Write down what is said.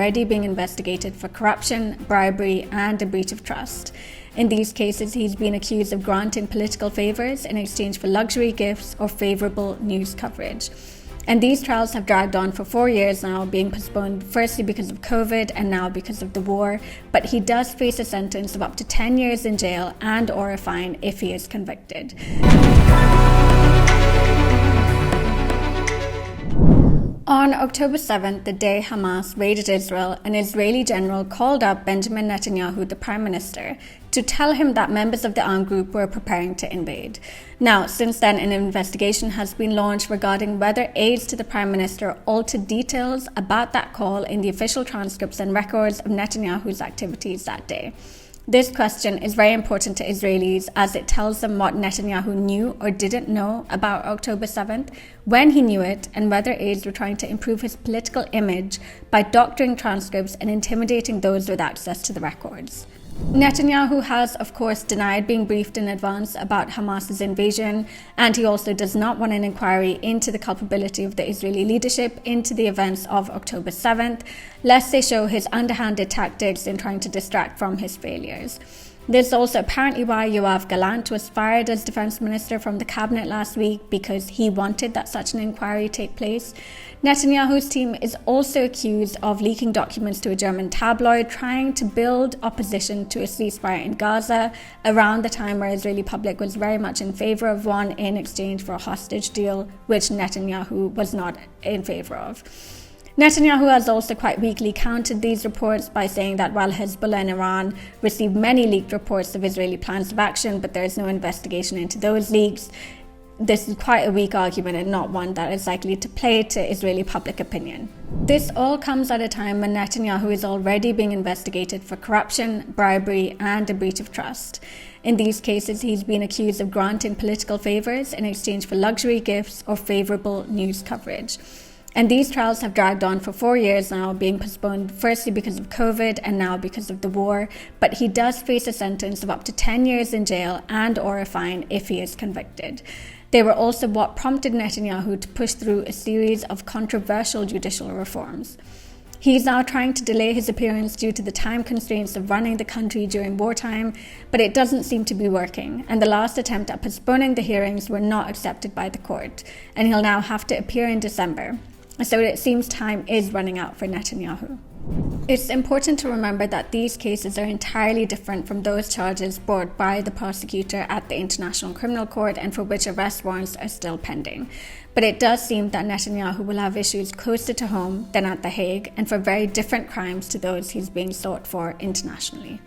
already being investigated for corruption, bribery, and a breach of trust. In these cases, he's been accused of granting political favors in exchange for luxury gifts or favorable news coverage. And these trials have dragged on for 4 years now, being postponed firstly because of COVID and now because of the war. But he does face a sentence of up to 10 years in jail and or a fine if he is convicted. On October 7th, the day Hamas raided Israel, an Israeli general called up Benjamin Netanyahu, the Prime Minister, to tell him that members of the armed group were preparing to invade. Now, since then, an investigation has been launched regarding whether aides to the Prime Minister altered details about that call in the official transcripts and records of Netanyahu's activities that day. This question is very important to Israelis as it tells them what Netanyahu knew or didn't know about October 7th, when he knew it, and whether aides were trying to improve his political image by doctoring transcripts and intimidating those with access to the records. Netanyahu has, of course, denied being briefed in advance about Hamas's invasion, and he also does not want an inquiry into the culpability of the Israeli leadership into the events of October 7th, lest they show his underhanded tactics in trying to distract from his failures. This is also apparently why Yoav Gallant was fired as defense minister from the cabinet last week, because he wanted that such an inquiry take place. Netanyahu's team is also accused of leaking documents to a German tabloid, trying to build opposition to a ceasefire in Gaza around the time where Israeli public was very much in favor of one in exchange for a hostage deal, which Netanyahu was not in favor of. Netanyahu has also quite weakly countered these reports by saying that while Hezbollah and Iran received many leaked reports of Israeli plans of action, but there is no investigation into those leaks, this is quite a weak argument and not one that is likely to play to Israeli public opinion. This all comes at a time when Netanyahu is already being investigated for corruption, bribery, and a breach of trust. In these cases, he's been accused of granting political favors in exchange for luxury gifts or favorable news coverage. And these trials have dragged on for 4 years now, being postponed firstly because of COVID and now because of the war. But he does face a sentence of up to 10 years in jail and or a fine if he is convicted. They were also what prompted Netanyahu to push through a series of controversial judicial reforms. He's now trying to delay his appearance due to the time constraints of running the country during wartime, but it doesn't seem to be working, and the last attempt at postponing the hearings were not accepted by the court, and he'll now have to appear in December. So it seems time is running out for Netanyahu. It's important to remember that these cases are entirely different from those charges brought by the prosecutor at the International Criminal Court and for which arrest warrants are still pending. But it does seem that Netanyahu will have issues closer to home than at The Hague, and for very different crimes to those he's being sought for internationally.